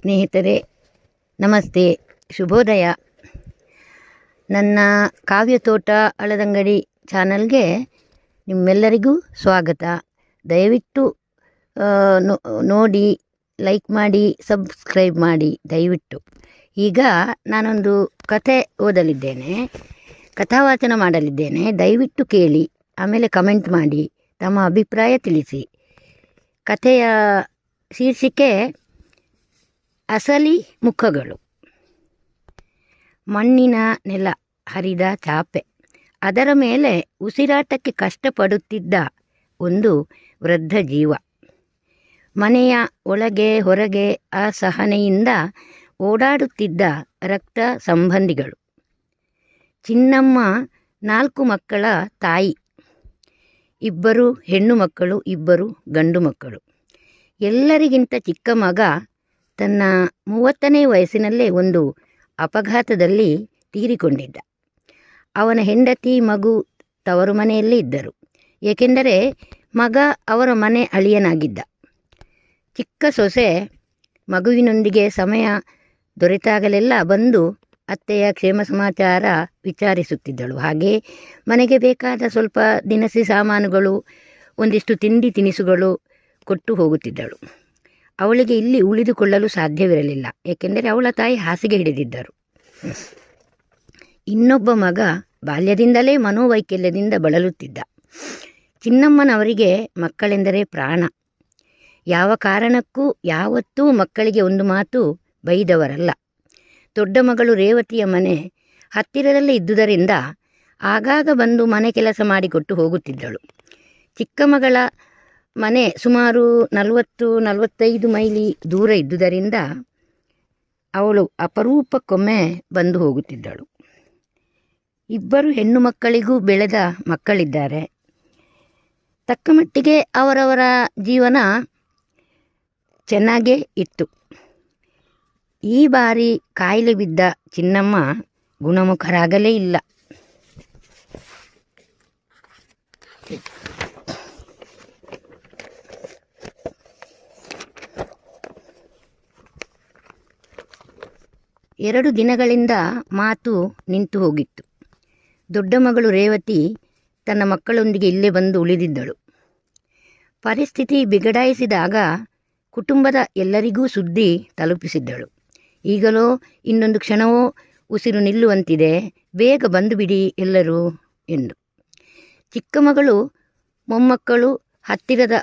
ಸ್ನೇಹಿತರೆ ನಮಸ್ತೆ, ಶುಭೋದಯ. ನನ್ನ ಕಾವ್ಯತೋಟ ಅಳದಂಗಡಿ ಚಾನಲ್ಗೆ ನಿಮ್ಮೆಲ್ಲರಿಗೂ ಸ್ವಾಗತ. ದಯವಿಟ್ಟು ನೋಡಿ, ಲೈಕ್ ಮಾಡಿ, ಸಬ್ಸ್ಕ್ರೈಬ್ ಮಾಡಿ ದಯವಿಟ್ಟು. ಈಗ ನಾನೊಂದು ಕಥೆ ಓದಲಿದ್ದೇನೆ, ಕಥಾವಾಚನ ಮಾಡಲಿದ್ದೇನೆ. ದಯವಿಟ್ಟು ಕೇಳಿ, ಆಮೇಲೆ ಕಮೆಂಟ್ ಮಾಡಿ, ತಮ್ಮ ಅಭಿಪ್ರಾಯ ತಿಳಿಸಿ. ಕಥೆಯ ಶೀರ್ಷಿಕೆ ಅಸಲಿ ಮುಖಗಳು. ಮಣ್ಣಿನ ನೆಲ, ಹರಿದ ಚಾಪೆ, ಅದರ ಮೇಲೆ ಉಸಿರಾಟಕ್ಕೆ ಕಷ್ಟಪಡುತ್ತಿದ್ದ ಒಂದು ವೃದ್ಧ ಜೀವ. ಮನೆಯ ಒಳಗೆ ಹೊರಗೆ ಅಸಹನೆಯಿಂದ ಓಡಾಡುತ್ತಿದ್ದ ರಕ್ತ ಸಂಬಂಧಿಗಳು. ಚಿನ್ನಮ್ಮ 4 ಮಕ್ಕಳ ತಾಯಿ, 2 ಹೆಣ್ಣು ಮಕ್ಕಳು, 2 ಗಂಡು ಮಕ್ಕಳು. ಎಲ್ಲರಿಗಿಂತ ಚಿಕ್ಕ ಮಗ ತನ್ನ 30ನೇ ವಯಸ್ಸಿನಲ್ಲೇ ಒಂದು ಅಪಘಾತದಲ್ಲಿ ತೀರಿಕೊಂಡಿದ್ದ. ಅವನ ಹೆಂಡತಿ, ಮಗು ತವರು ಮನೆಯಲ್ಲೇ ಇದ್ದರು, ಏಕೆಂದರೆ ಮಗ ಅವರ ಮನೆ ಅಳಿಯನಾಗಿದ್ದ. ಚಿಕ್ಕ ಸೊಸೆ ಮಗುವಿನೊಂದಿಗೆ ಸಮಯ ದೊರೆತಾಗಲೆಲ್ಲ ಬಂದು ಅತ್ತೆಯ ಕ್ಷೇಮ ಸಮಾಚಾರ ವಿಚಾರಿಸುತ್ತಿದ್ದಳು. ಹಾಗೆ ಮನೆಗೆ ಬೇಕಾದ ಸ್ವಲ್ಪ ದಿನಸಿ ಸಾಮಾನುಗಳು, ಒಂದಿಷ್ಟು ತಿಂಡಿ ತಿನಿಸುಗಳು ಕೊಟ್ಟು ಹೋಗುತ್ತಿದ್ದಳು. ಅವಳಿಗೆ ಇಲ್ಲಿ ಉಳಿದುಕೊಳ್ಳಲು ಸಾಧ್ಯವಿರಲಿಲ್ಲ, ಏಕೆಂದರೆ ಅವಳ ತಾಯಿ ಹಾಸಿಗೆ ಹಿಡಿದಿದ್ದರು. ಇನ್ನೊಬ್ಬ ಮಗ ಬಾಲ್ಯದಿಂದಲೇ ಮನೋವೈಕಲ್ಯದಿಂದ ಬಳಲುತ್ತಿದ್ದ. ಚಿನ್ನಮ್ಮನವರಿಗೆ ಮಕ್ಕಳೆಂದರೆ ಪ್ರಾಣ. ಯಾವ ಕಾರಣಕ್ಕೂ ಯಾವತ್ತೂ ಮಕ್ಕಳಿಗೆ ಒಂದು ಮಾತು ಬೈದವರಲ್ಲ. ದೊಡ್ಡ ಮಗಳು ರೇವತಿಯ ಮನೆ ಹತ್ತಿರದಲ್ಲೇ ಇದ್ದುದರಿಂದ ಆಗಾಗ ಬಂದು ಮನೆ ಕೆಲಸ ಮಾಡಿಕೊಟ್ಟು ಹೋಗುತ್ತಿದ್ದಳು. ಚಿಕ್ಕ ಮಗಳ ಮನೆ ಸುಮಾರು 40-45 ಮೈಲಿ ದೂರ ಇದ್ದುದರಿಂದ ಅವಳು ಅಪರೂಪಕ್ಕೊಮ್ಮೆ ಬಂದು ಹೋಗುತ್ತಿದ್ದಳು. 2 ಹೆಣ್ಣು ಮಕ್ಕಳಿಗೂ ಬೆಳೆದ ಮಕ್ಕಳಿದ್ದಾರೆ. ತಕ್ಕ ಮಟ್ಟಿಗೆ ಅವರವರ ಜೀವನ ಚೆನ್ನಾಗೇ ಇತ್ತು. ಈ ಬಾರಿ ಕಾಯಿಲೆ ಬಿದ್ದ ಚಿನ್ನಮ್ಮ ಗುಣಮುಖರಾಗಲೇ ಇಲ್ಲ. ಎರಡು ದಿನಗಳಿಂದ ಮಾತು ನಿಂತು ಹೋಗಿತ್ತು. ದೊಡ್ಡ ಮಗಳು ರೇವತಿ ತನ್ನ ಮಕ್ಕಳೊಂದಿಗೆ ಇಲ್ಲೇ ಬಂದು ಉಳಿದಿದ್ದಳು. ಪರಿಸ್ಥಿತಿ ಬಿಗಡಾಯಿಸಿದಾಗ ಕುಟುಂಬದ ಎಲ್ಲರಿಗೂ ಸುದ್ದಿ ತಲುಪಿಸಿದ್ದಳು. ಈಗಲೋ ಇನ್ನೊಂದು ಕ್ಷಣವೋ ಉಸಿರು ನಿಲ್ಲುವಂತಿದೆ, ಬೇಗ ಬಂದು ಬಿಡಿ ಎಲ್ಲರೂ ಎಂದು. ಚಿಕ್ಕ ಮಗಳು ಮೊಮ್ಮಕ್ಕಳು ಹತ್ತಿರದ